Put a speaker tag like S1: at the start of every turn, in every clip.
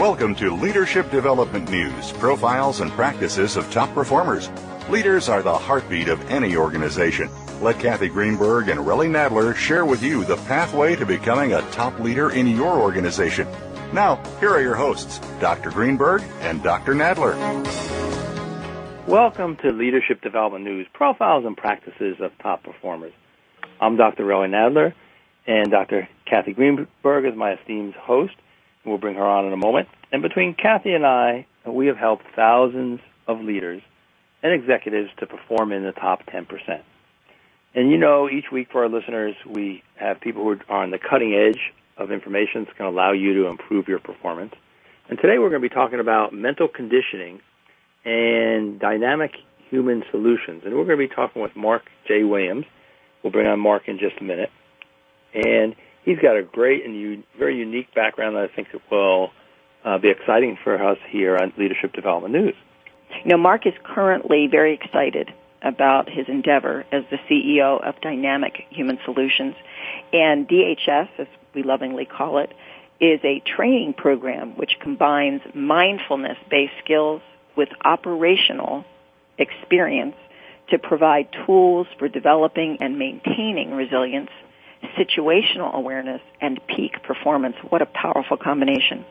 S1: Welcome to Leadership Development News, profiles and practices of top performers. Leaders are the heartbeat of any organization. Let Kathy Greenberg and Relly Nadler share with you the pathway to becoming a top leader in your organization. Now, here are your hosts, Dr. Greenberg and Dr. Nadler.
S2: Welcome to Leadership Development News, profiles and practices of top performers. I'm Dr. Relly Nadler, and Dr. Kathy Greenberg is my esteemed host. We'll bring her on in a moment. And between Kathy and I, we have helped thousands of leaders and executives to perform in the top 10%. And you know, each week for our listeners, we have people who are on the cutting edge of information that's going to allow you to improve your performance. And today we're going to be talking about mental conditioning and dynamic human solutions. And we're going to be talking with Mark J. Williams. We'll bring on Mark in just a minute. And he's got a great and very unique background that I think will be exciting for us here on Leadership Development News.
S3: You know, Mark is currently very excited about his endeavor as the CEO of Dynamic Human Solutions. And DHS, as we lovingly call it, is a training program which combines mindfulness-based skills with operational experience to provide tools for developing and maintaining resilience, situational awareness, and peak performance. What a powerful combination.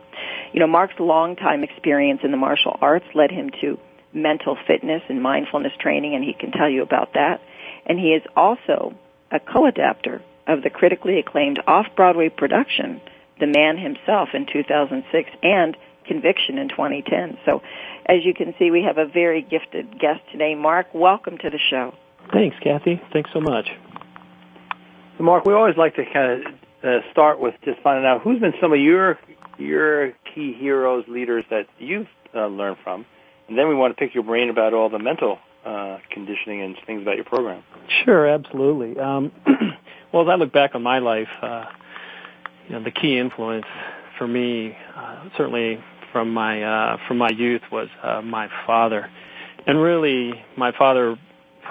S3: You know, Mark's longtime experience in the martial arts led him to mental fitness and mindfulness training, and he can tell you about that. And he is also a co-adapter of the critically acclaimed off-Broadway production, The Man Himself in 2006 and Conviction in 2010. So, as you can see, we have a very gifted guest today. Mark, welcome to the show.
S4: Thanks, Kathy. Thanks so much.
S2: So Mark, we always like to kind of start with just finding out who's been some of your key heroes, leaders that you've learned from, and then we want to pick your brain about all the mental conditioning and things about your program.
S4: Sure, absolutely. Well, as I look back on my life, the key influence for me, certainly from my youth, was my father, and really my father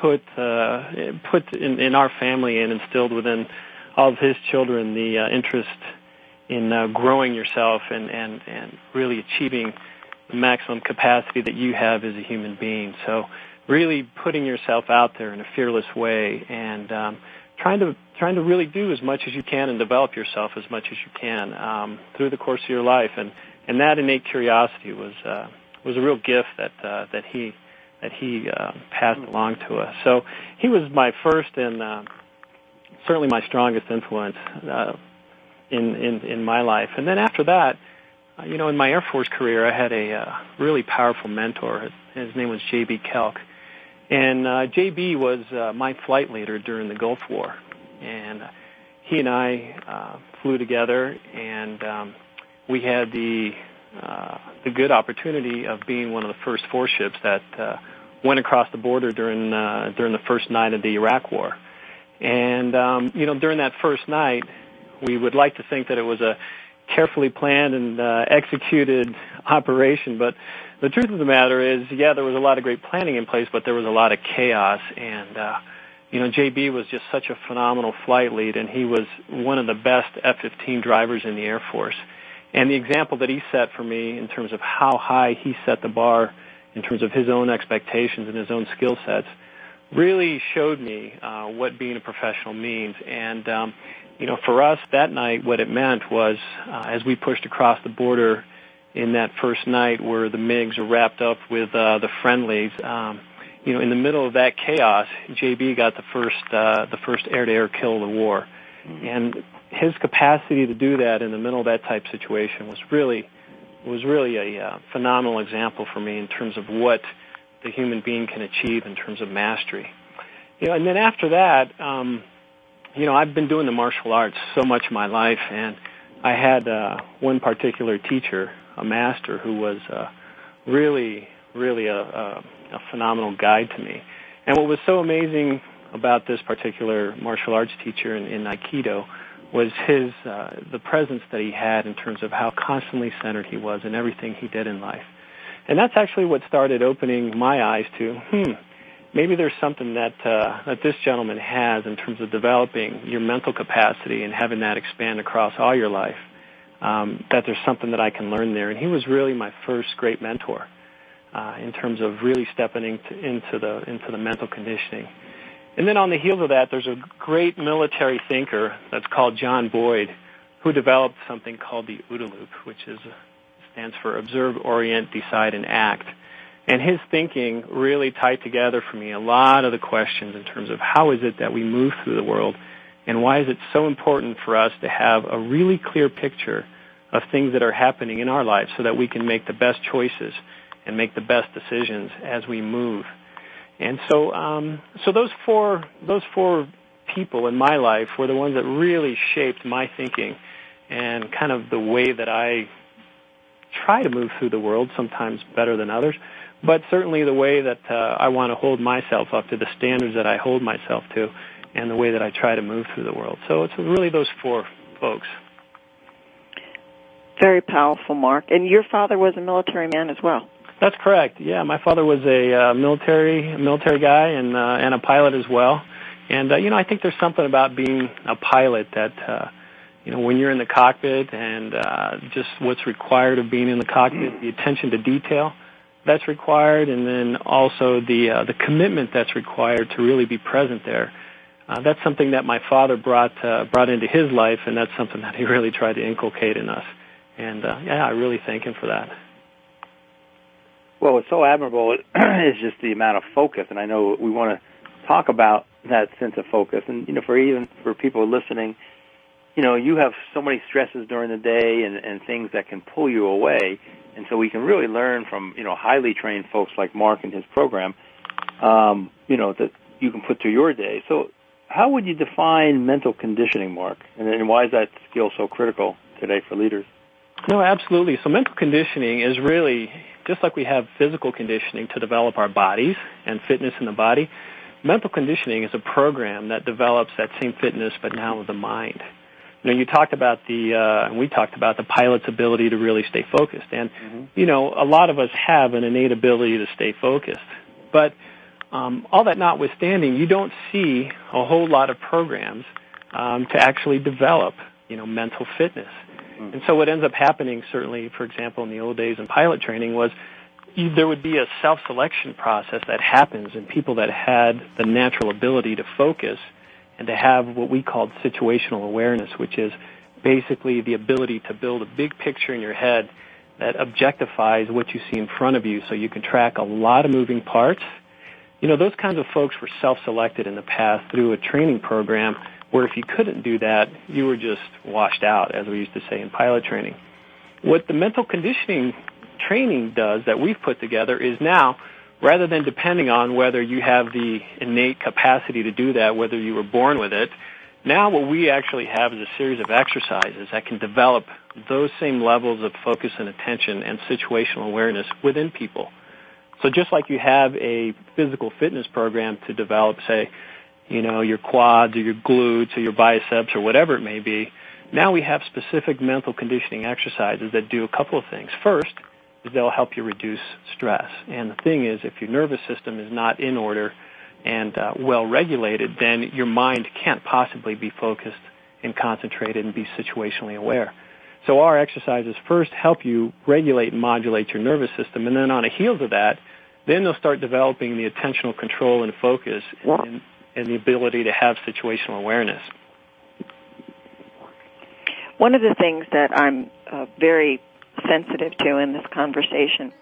S4: put in our family and instilled within all of his children the interest in growing yourself and really achieving the maximum capacity that you have as a human being. So really putting yourself out there in a fearless way and trying to really do as much as you can and develop yourself as much as you can through the course of your life. And that innate curiosity was a real gift that he passed along to us. So he was my first and certainly my strongest influence in my life. And then after that, in my Air Force career, I had a really powerful mentor. His name was J.B. Kelk. And J.B. was my flight leader during the Gulf War. And he and I flew together, and we had the good opportunity of being one of the first four ships that went across the border during the first night of the Iraq War. And during that first night, we would like to think that it was a carefully planned and executed operation, but the truth of the matter is, there was a lot of great planning in place, but there was a lot of chaos. And JB was just such a phenomenal flight lead, and he was one of the best F-15 drivers in the Air Force. And the example that he set for me in terms of how high he set the bar in terms of his own expectations and his own skill sets really showed me what being a professional means. And, for us that night, what it meant was as we pushed across the border in that first night where the MiGs are wrapped up with the friendlies, in the middle of that chaos, JB got the first air-to-air kill of the war. And his capacity to do that in the middle of that type situation was really a phenomenal example for me in terms of what the human being can achieve in terms of mastery. And then after that, I've been doing the martial arts so much of my life, and I had one particular teacher, a master, who was really a phenomenal guide to me. And what was so amazing about this particular martial arts teacher in Aikido was the presence that he had in terms of how constantly centered he was in everything he did in life. And that's actually what started opening my eyes to, maybe there's something that this gentleman has in terms of developing your mental capacity and having that expand across all your life. that there's something that I can learn there. And he was really my first great mentor in terms of really stepping into the mental conditioning. And then on the heels of that, there's a great military thinker that's called John Boyd, who developed something called the OODA loop, which stands for Observe, Orient, Decide, and Act. And his thinking really tied together for me a lot of the questions in terms of how is it that we move through the world, and why is it so important for us to have a really clear picture of things that are happening in our lives so that we can make the best choices and make the best decisions as we move. And so those four people in my life were the ones that really shaped my thinking and kind of the way that I try to move through the world, sometimes better than others, but certainly the way that I want to hold myself up to, the standards that I hold myself to, and the way that I try to move through the world. So it's really those four folks.
S3: Very powerful, Mark. And your father was a military man as well.
S4: That's correct. Yeah, my father was a military guy and a pilot as well. And I think there's something about being a pilot that when you're in the cockpit and just what's required of being in the cockpit, the attention to detail that's required, and then also the commitment that's required to really be present there. That's something that my father brought into his life, and that's something that he really tried to inculcate in us. And I really thank him for that.
S2: Well, what's so admirable is just the amount of focus, and I know we want to talk about that sense of focus. And for people listening, you have so many stresses during the day and things that can pull you away, and so we can really learn from highly trained folks like Mark and his program, that you can put through your day. So, how would you define mental conditioning, Mark, and why is that skill so critical today for leaders?
S4: No, absolutely. So mental conditioning is really, just like we have physical conditioning to develop our bodies and fitness in the body, mental conditioning is a program that develops that same fitness, but now with the mind. You talked about we talked about the pilot's ability to really stay focused. And, a lot of us have an innate ability to stay focused. But all that notwithstanding, you don't see a whole lot of programs to actually develop, mental fitness. And so what ends up happening, certainly, for example, in the old days in pilot training, was there would be a self-selection process that happens in people that had the natural ability to focus and to have what we called situational awareness, which is basically the ability to build a big picture in your head that objectifies what you see in front of you so you can track a lot of moving parts. Those kinds of folks were self-selected in the past through a training program where if you couldn't do that, you were just washed out, as we used to say in pilot training. What the mental conditioning training does that we've put together is now, rather than depending on whether you have the innate capacity to do that, whether you were born with it, now what we actually have is a series of exercises that can develop those same levels of focus and attention and situational awareness within people. So just like you have a physical fitness program to develop, say, your quads or your glutes or your biceps or whatever it may be, now we have specific mental conditioning exercises that do a couple of things. First is they'll help you reduce stress. And the thing is, if your nervous system is not in order and well-regulated, then your mind can't possibly be focused and concentrated and be situationally aware. So our exercises first help you regulate and modulate your nervous system, and then on the heels of that, then they'll start developing the attentional control and focus and the ability to have situational awareness.
S3: One of the things that I'm very sensitive to in this conversation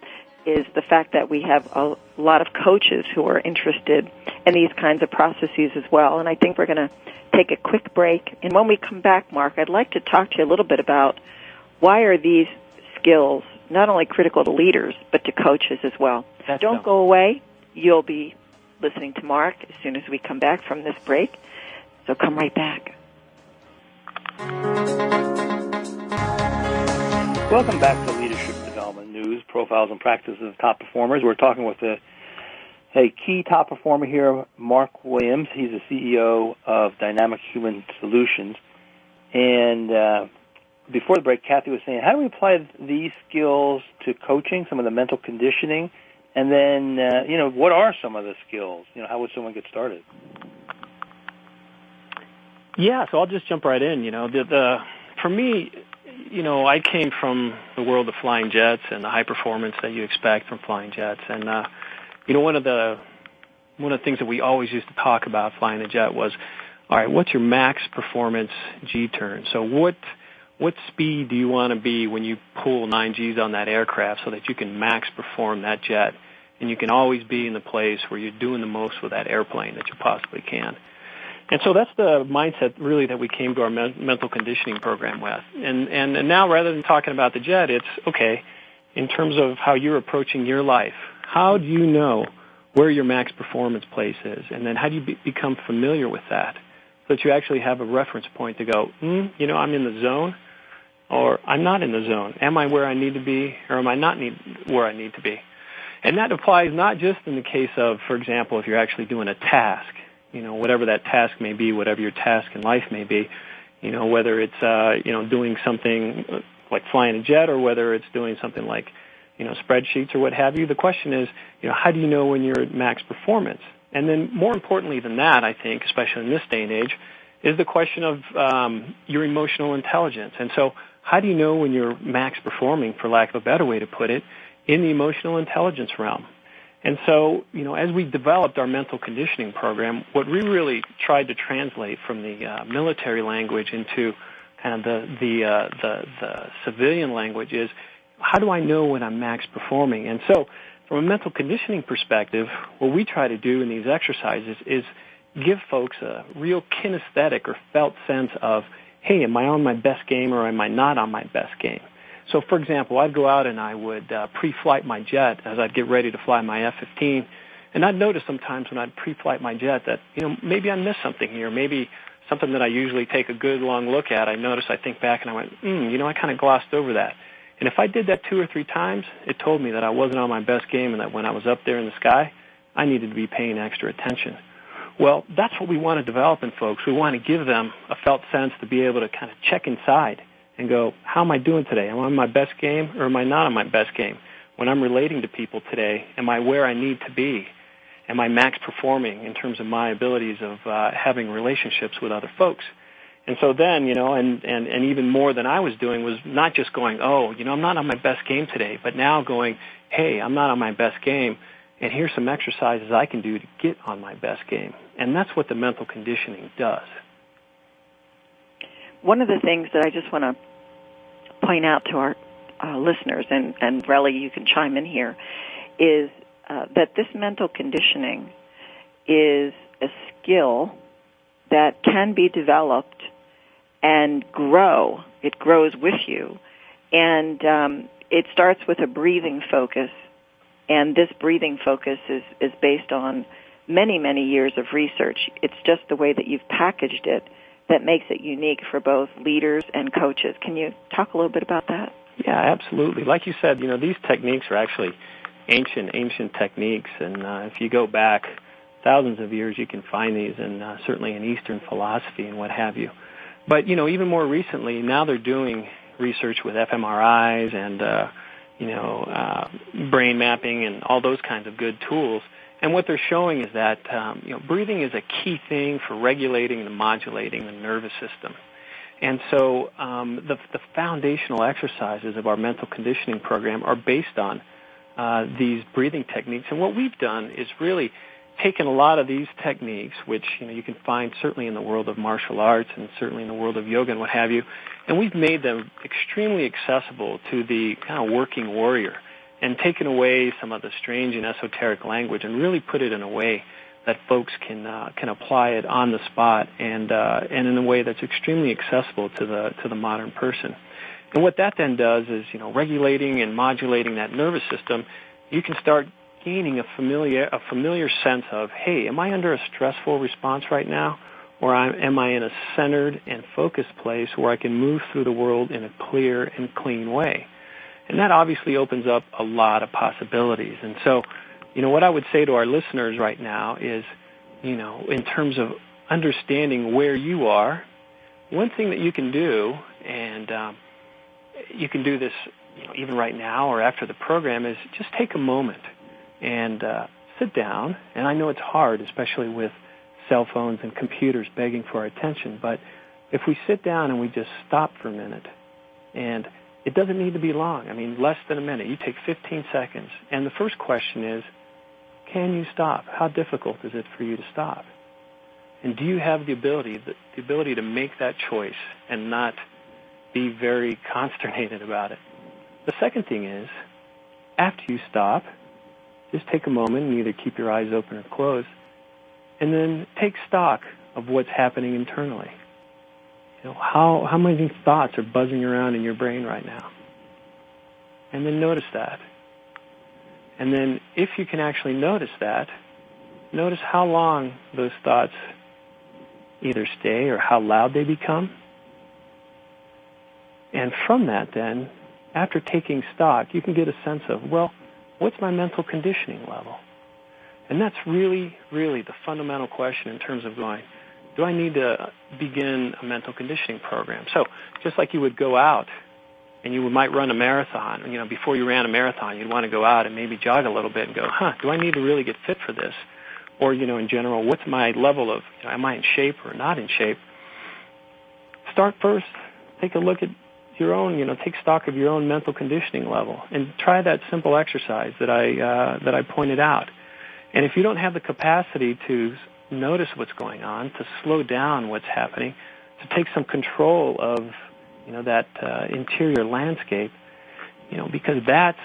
S3: is the fact that we have a lot of coaches who are interested in these kinds of processes as well. And I think we're going to take a quick break. And when we come back, Mark, I'd like to talk to you a little bit about why are these skills not only critical to leaders, but to coaches as well. Don't go away. You'll be listening to Mark as soon as we come back from this break. So come right back.
S2: Welcome back to Leadership Development News, Profiles and Practices of Top Performers. We're talking with a key top performer here, Mark Williams. He's the CEO of Dynamic Human Solutions. And before the break, Kathy was saying, how do we apply these skills to coaching, some of the mental conditioning? And then, what are some of the skills? How would someone get started?
S4: Yeah, so I'll just jump right in. For me, I came from the world of flying jets and the high performance that you expect from flying jets. And, one of the things that we always used to talk about flying a jet was, all right, what's your max performance G-turn? So what speed do you want to be when you pull 9 Gs on that aircraft so that you can max perform that jet? And you can always be in the place where you're doing the most with that airplane that you possibly can. And so that's the mindset really that we came to our mental conditioning program with. And now rather than talking about the jet, it's, okay, in terms of how you're approaching your life, how do you know where your max performance place is? And then how do you become familiar with that so that you actually have a reference point to go, I'm in the zone or I'm not in the zone. Am I where I need to be or am I not where I need to be? And that applies not just in the case of, for example, if you're actually doing a task, whatever that task may be, whatever your task in life may be, whether it's, doing something like flying a jet or whether it's doing something like, spreadsheets or what have you. The question is, how do you know when you're at max performance? And then more importantly than that, I think, especially in this day and age, is the question of your emotional intelligence. And so how do you know when you're max performing, for lack of a better way to put it, in the emotional intelligence realm? And so, as we developed our mental conditioning program, what we really tried to translate from the military language into kind of the civilian language is, how do I know when I'm max performing? And so, from a mental conditioning perspective, what we try to do in these exercises is give folks a real kinesthetic or felt sense of, hey, am I on my best game or am I not on my best game? So, for example, I'd go out and I would pre-flight my jet as I'd get ready to fly my F-15, and I'd notice sometimes when I'd pre-flight my jet that, maybe I missed something here, maybe something that I usually take a good long look at. I think back and I went, I kind of glossed over that. And if I did that 2 or 3 times, it told me that I wasn't on my best game and that when I was up there in the sky, I needed to be paying extra attention. Well, that's what we want to develop in folks. We want to give them a felt sense to be able to kind of check inside and go, how am I doing today? Am I on my best game or am I not on my best game? When I'm relating to people today, am I where I need to be? Am I max performing in terms of my abilities of having relationships with other folks? And so then, and even more than I was doing was not just going, I'm not on my best game today, but now going, hey, I'm not on my best game, and here's some exercises I can do to get on my best game. And that's what the mental conditioning does.
S3: One of the things that I just want to point out to our listeners, and Relly, you can chime in here, is that this mental conditioning is a skill that can be developed and grow. It grows with you. And it starts with a breathing focus. And this breathing focus is based on many, many years of research. It's just the way that you've packaged it that makes it unique for both leaders and coaches. Can you talk a little bit about that?
S4: Yeah, absolutely. Like you said, these techniques are actually ancient techniques. And if you go back thousands of years, you can find these, and certainly in Eastern philosophy and what have you. But, even more recently, now they're doing research with fMRIs and, brain mapping and all those kinds of good tools. And what they're showing is that, breathing is a key thing for regulating and modulating the nervous system. And so the foundational exercises of our mental conditioning program are based on these breathing techniques. And what we've done is really taken a lot of these techniques, which you can find certainly in the world of martial arts and certainly in the world of yoga and what have you, and we've made them extremely accessible to the kind of working warrior and taken away some of the strange and esoteric language and really put it in a way that folks can apply it on the spot and in a way that's extremely accessible to the modern person. And what that then does is, regulating and modulating that nervous system, you can start gaining a familiar sense of, hey, am I under a stressful response right now, or am I in a centered and focused place where I can move through the world in a clear and clean way? And that obviously opens up a lot of possibilities. And so, what I would say to our listeners right now is, in terms of understanding where you are, one thing that you can do, and you can do this, even right now or after the program, is just take a moment and sit down. And I know it's hard, especially with cell phones and computers begging for our attention, but if we sit down and we just stop for a minute And it doesn't need to be long. I mean, less than a minute. You take 15 seconds. And the first question is, can you stop? How difficult is it for you to stop? And do you have the ability to make that choice and not be very consternated about it? The second thing is, after you stop, just take a moment and either keep your eyes open or closed, and then take stock of what's happening internally. You know, how many thoughts are buzzing around in your brain right now? And then notice that. And then if you can actually notice that, notice how long those thoughts either stay or how loud they become. And from that then, after taking stock, you can get a sense of, well, what's my mental conditioning level? And that's really, really the fundamental question in terms of going, do I need to begin a mental conditioning program? So just like you would go out and you might run a marathon, you know, before you ran a marathon, you'd want to go out and maybe jog a little bit and go, do I need to really get fit for this? Or, you know, in general, what's my level of, you know, am I in shape or not in shape? Start first, take a look at your own, you know, take stock of your own mental conditioning level and try that simple exercise that I pointed out. And if you don't have the capacity to notice what's going on, to slow down what's happening, to take some control of, you know, that interior landscape, you know, because that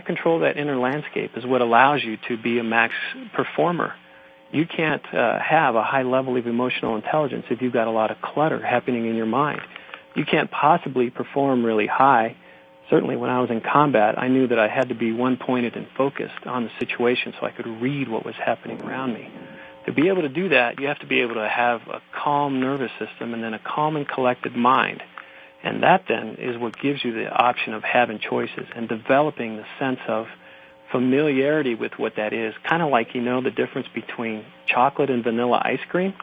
S4: control of that inner landscape is what allows you to be a max performer. You can't have a high level of emotional intelligence if you've got a lot of clutter happening in your mind. You can't possibly perform really high. Certainly when I was in combat, I knew that I had to be one-pointed and focused on the situation so I could read what was happening around me. To be able to do that, you have to be able to have a calm nervous system and then a calm and collected mind. And that then is what gives you the option of having choices and developing the sense of familiarity with what that is. Kind of like, you know, the difference between chocolate and vanilla ice cream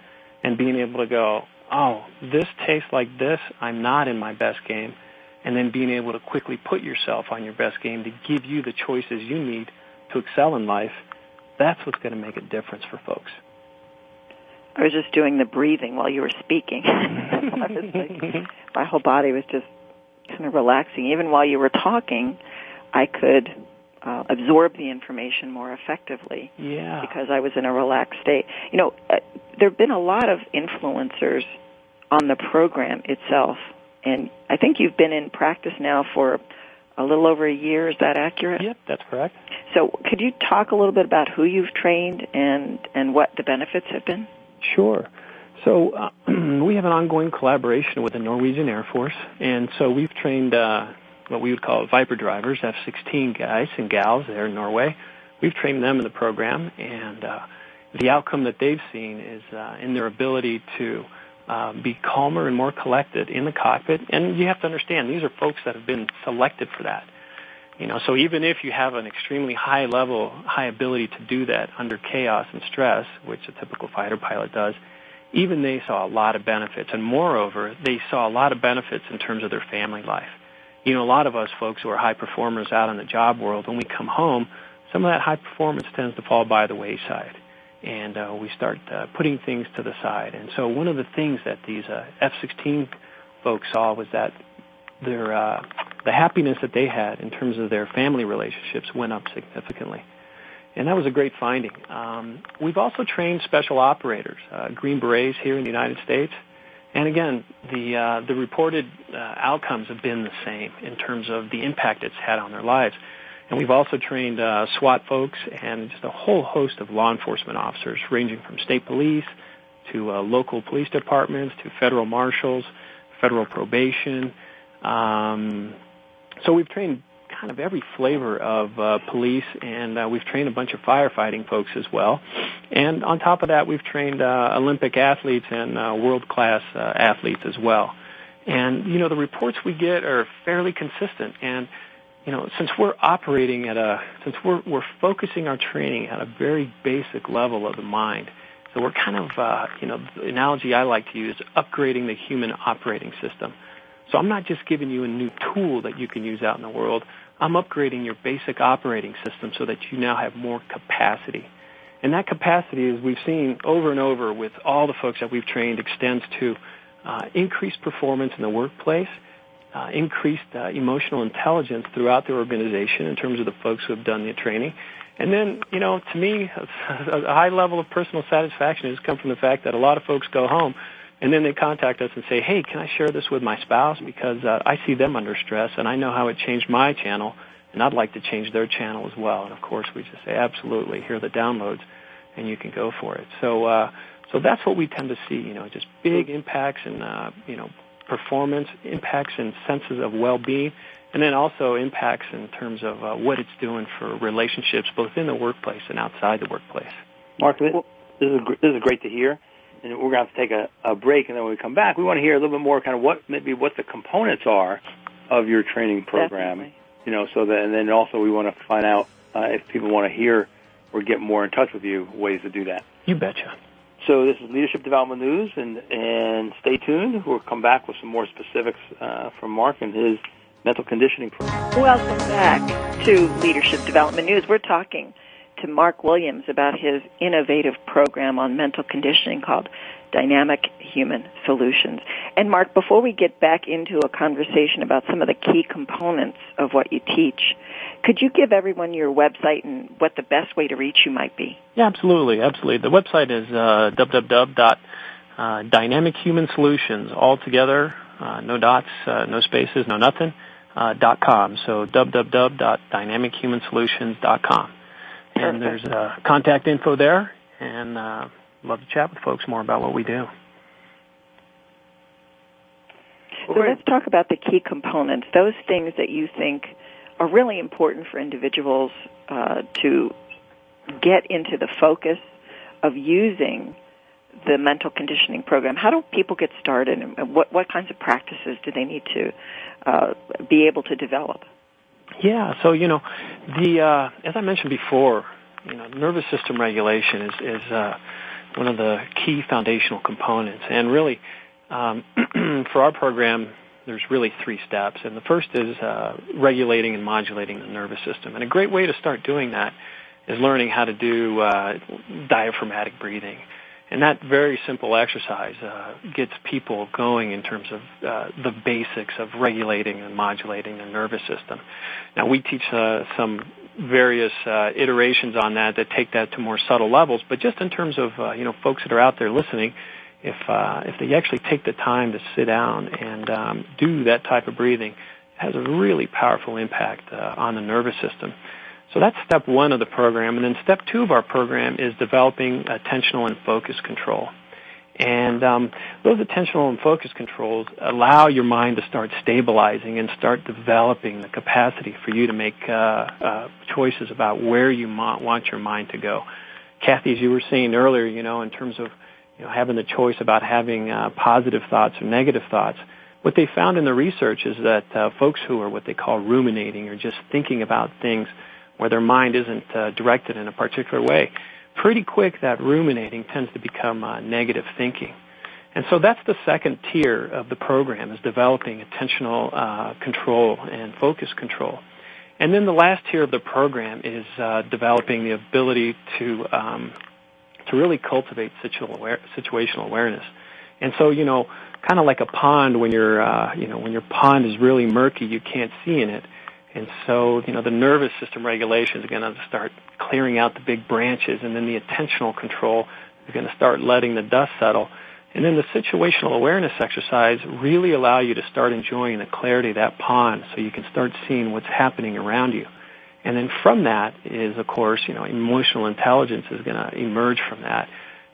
S4: and being able to go, oh, this tastes like this, I'm not in my best game. And then being able to quickly put yourself on your best game to give you the choices you need to excel in life. That's what's going to make a difference for folks.
S3: I was just doing the breathing while you were speaking. I was like, my whole body was just kind of relaxing. Even while you were talking, I could absorb the information more effectively because I was in a relaxed state. You know, there have been a lot of influencers on the program itself, and I think you've been in practice now for a little over a year. Is that accurate?
S4: Yep, that's correct.
S3: So could you talk a little bit about who you've trained and what the benefits have been?
S4: Sure. So we have an ongoing collaboration with the Norwegian Air Force, and so we've trained what we would call Viper drivers, F-16 guys and gals there in Norway. We've trained them in the program, and the outcome that they've seen is in their ability to be calmer and more collected in the cockpit. And you have to understand, these are folks that have been selected for that. You know, so even if you have an extremely high ability to do that under chaos and stress, which a typical fighter pilot does, even they saw a lot of benefits. And moreover, they saw a lot of benefits in terms of their family life. You know, a lot of us folks who are high performers out in the job world, when we come home, some of that high performance tends to fall by the wayside. And we start putting things to the side. And so one of the things that these F-16 folks saw was that their the happiness that they had in terms of their family relationships went up significantly. And that was a great finding. We've also trained special operators, Green Berets here in the United States. And again, the reported outcomes have been the same in terms of the impact it's had on their lives. And we've also trained SWAT folks and just a whole host of law enforcement officers, ranging from state police to local police departments to federal marshals, federal probation. So we've trained kind of every flavor of police, and we've trained a bunch of firefighting folks as well. And on top of that, we've trained Olympic athletes and world-class athletes as well. And, you know, the reports we get are fairly consistent. And, you know, since we're operating since we're focusing our training at a very basic level of the mind, so we're kind of, you know, the analogy I like to use is upgrading the human operating system. So I'm not just giving you a new tool that you can use out in the world. I'm upgrading your basic operating system so that you now have more capacity. And that capacity, as we've seen over and over with all the folks that we've trained, extends to increased performance in the workplace increased emotional intelligence throughout the organization in terms of the folks who have done the training. And then, to me, a high level of personal satisfaction has come from the fact that a lot of folks go home and then they contact us and say, hey, can I share this with my spouse because I see them under stress and I know how it changed my channel and I'd like to change their channel as well. And, of course, we just say, absolutely, here are the downloads and you can go for it. So that's what we tend to see, just big impacts in, performance, impacts in senses of well-being, and then also impacts in terms of what it's doing for relationships both in the workplace and outside the workplace.
S2: Mark, this is great to hear, and we're going to have to take a break, and then when we come back, we want to hear a little bit more kind of what the components are of your training program. Definitely. And then also we want to find out if people want to hear or get more in touch with you, ways to do that.
S4: You betcha.
S2: So this is Leadership Development News, and stay tuned. We'll come back with some more specifics from Mark and his mental conditioning program.
S3: Welcome back to Leadership Development News. We're talking to Mark Williams about his innovative program on mental conditioning called Dynamic Human Solutions. And Mark, before we get back into a conversation about some of the key components of what you teach, could you give everyone your website and what the best way to reach you might be?
S4: Yeah, absolutely. The website is www.dynamichumansolutions, all together, no dots, no spaces, no nothing, .com. So www.dynamichumansolutions.com. And there's contact info there, and love to chat with folks more about what we do.
S3: So let's talk about the key components, those things that you think are really important for individuals to get into the focus of using the mental conditioning program. How do people get started, and what kinds of practices do they need to be able to develop?
S4: Yeah, so, as I mentioned before, nervous system regulation is one of the key foundational components. And really, for our program, there's really 3 steps. And the first is regulating and modulating the nervous system. And a great way to start doing that is learning how to do diaphragmatic breathing. And that very simple exercise gets people going in terms of the basics of regulating and modulating the nervous system. Now, we teach some various iterations on that take that to more subtle levels, but just in terms of folks that are out there listening, if they actually take the time to sit down and do that type of breathing, it has a really powerful impact on the nervous system. So that's step 1 of the program. And then step 2 of our program is developing attentional and focus control. And those attentional and focus controls allow your mind to start stabilizing and start developing the capacity for you to make choices about where you want your mind to go. Kathy, as you were saying earlier, in terms of having the choice about having positive thoughts or negative thoughts, what they found in the research is that folks who are what they call ruminating, or just thinking about things where their mind isn't directed in a particular way, pretty quick that ruminating tends to become negative thinking. And so that's the second tier of the program, is developing attentional control and focus control. And then the last tier of the program is developing the ability to really cultivate situational awareness. And so, kind of like a pond, when when your pond is really murky, you can't see in it. And so, the nervous system regulation is going to start clearing out the big branches, and then the attentional control is going to start letting the dust settle. And then the situational awareness exercise really allow you to start enjoying the clarity of that pond, so you can start seeing what's happening around you. And then from that is, of course, emotional intelligence is going to emerge from that,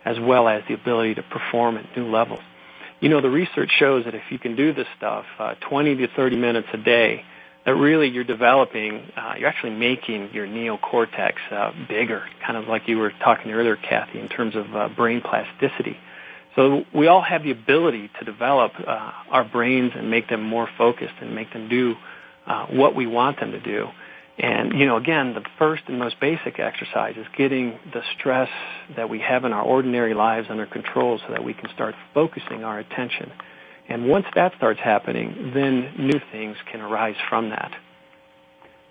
S4: as well as the ability to perform at new levels. The research shows that if you can do this stuff 20 to 30 minutes a day, that really you're developing, you're actually making your neocortex bigger, kind of like you were talking earlier, Kathy, in terms of brain plasticity. So we all have the ability to develop our brains and make them more focused and make them do what we want them to do. And, again, the first and most basic exercise is getting the stress that we have in our ordinary lives under control so that we can start focusing our attention. And once that starts happening, then new things can arise from that.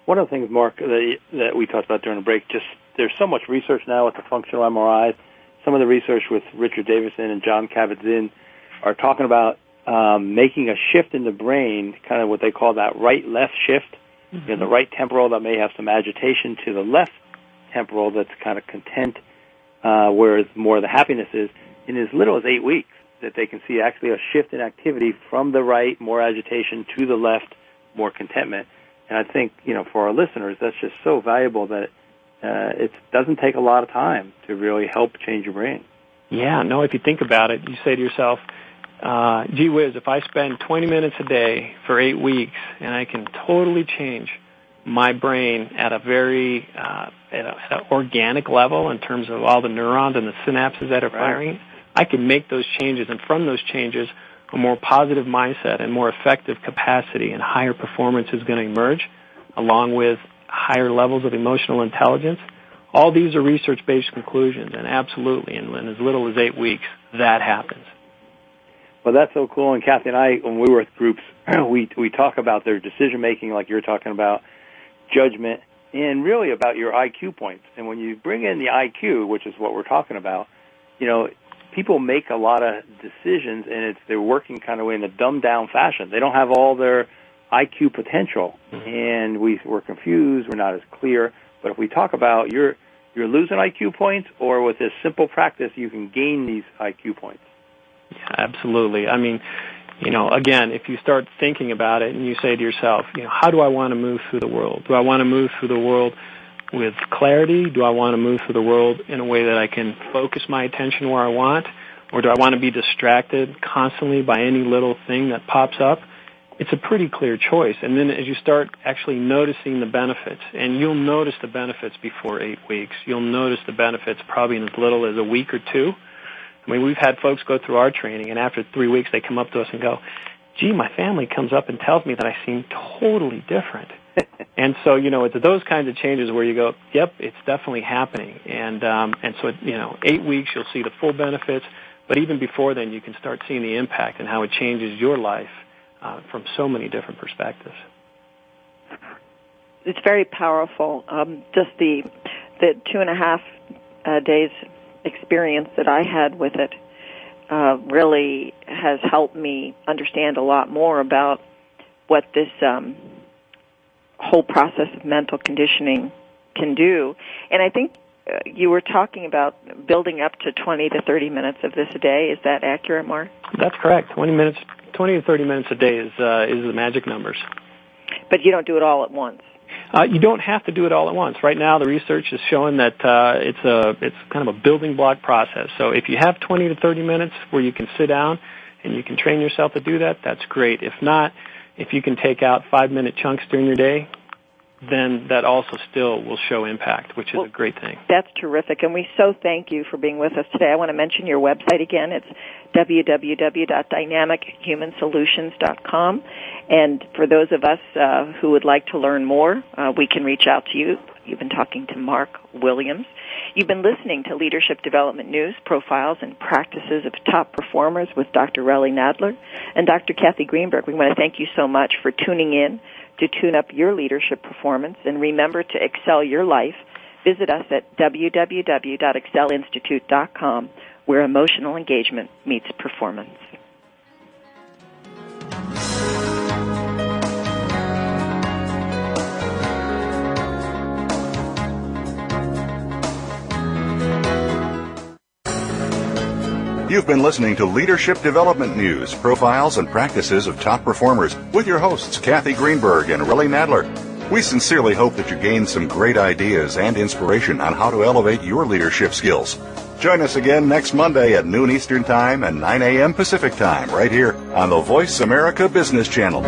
S2: One of the things, Mark, that we talked about during the break, there's so much research now with the functional MRIs. Some of the research with Richard Davidson and John Kabat-Zinn are talking about making a shift in the brain, kind of what they call that right-left shift. Mm-hmm. The right temporal that may have some agitation to the left temporal that's kind of content, where more of the happiness is, in as little as 8 weeks, that they can see actually a shift in activity from the right, more agitation, to the left, more contentment. And I think, for our listeners, that's just so valuable that it doesn't take a lot of time to really help change your brain.
S4: Yeah, no, if you think about it, you say to yourself, gee whiz, if I spend 20 minutes a day for 8 weeks and I can totally change my brain at a very at an organic level in terms of all the neurons and the synapses that are firing, I can make those changes, and from those changes, a more positive mindset and more effective capacity and higher performance is going to emerge, along with higher levels of emotional intelligence. All these are research-based conclusions, and absolutely, in as little as 8 weeks, that happens.
S2: Well, that's so cool. And Kathy and I, when we were with groups, we talk about their decision-making, like you're talking about, judgment, and really about your IQ points. And when you bring in the IQ, which is what we're talking about, people make a lot of decisions, and they're working kind of in a dumbed-down fashion. They don't have all their IQ potential, and we're confused. We're not as clear. But if we talk about you're losing IQ points, or with this simple practice, you can gain these IQ points.
S4: Yeah, absolutely. I mean, again, if you start thinking about it and you say to yourself, how do I want to move through the world? Do I want to move through the world with clarity? Do I want to move through the world in a way that I can focus my attention where I want? Or do I want to be distracted constantly by any little thing that pops up? It's a pretty clear choice. And then as you start actually noticing the benefits, and you'll notice the benefits before 8 weeks, you'll notice the benefits probably in as little as a week or two. I mean, we've had folks go through our training, and after 3 weeks they come up to us and go, gee, my family comes up and tells me that I seem totally different. And so, it's those kinds of changes where you go, yep, it's definitely happening. And so, 8 weeks you'll see the full benefits, but even before then you can start seeing the impact and how it changes your life from so many different perspectives.
S3: It's very powerful. Just the 2.5 days experience that I had with it really has helped me understand a lot more about what this whole process of mental conditioning can do. And I think you were talking about building up to 20 to 30 minutes of this a day. Is that accurate, Mark?
S4: That's correct. 20 to 30 minutes a day is the magic numbers.
S3: But you don't do it all at once.
S4: You don't have to do it all at once. Right now, the research is showing that it's kind of a building block process. So if you have 20 to 30 minutes where you can sit down and you can train yourself to do that, that's great. If not, if you can take out 5-minute chunks during your day, then that also still will show impact, which is a great thing.
S3: That's terrific, and we so thank you for being with us today. I want to mention your website again. It's www.dynamichumansolutions.com, and for those of us who would like to learn more, we can reach out to you. You've been talking to Mark Williams. You've been listening to Leadership Development News, Profiles and Practices of Top Performers with Dr. Relly Nadler and Dr. Kathy Greenberg. We want to thank you so much for tuning in to tune up your leadership performance. And remember to excel your life. Visit us at www.excelinstitute.com, where emotional engagement meets performance.
S1: You've been listening to Leadership Development News, Profiles and Practices of Top Performers with your hosts, Kathy Greenberg and Relly Nadler. We sincerely hope that you gained some great ideas and inspiration on how to elevate your leadership skills. Join us again next Monday at noon Eastern Time and 9 a.m. Pacific Time right here on the Voice America Business Channel.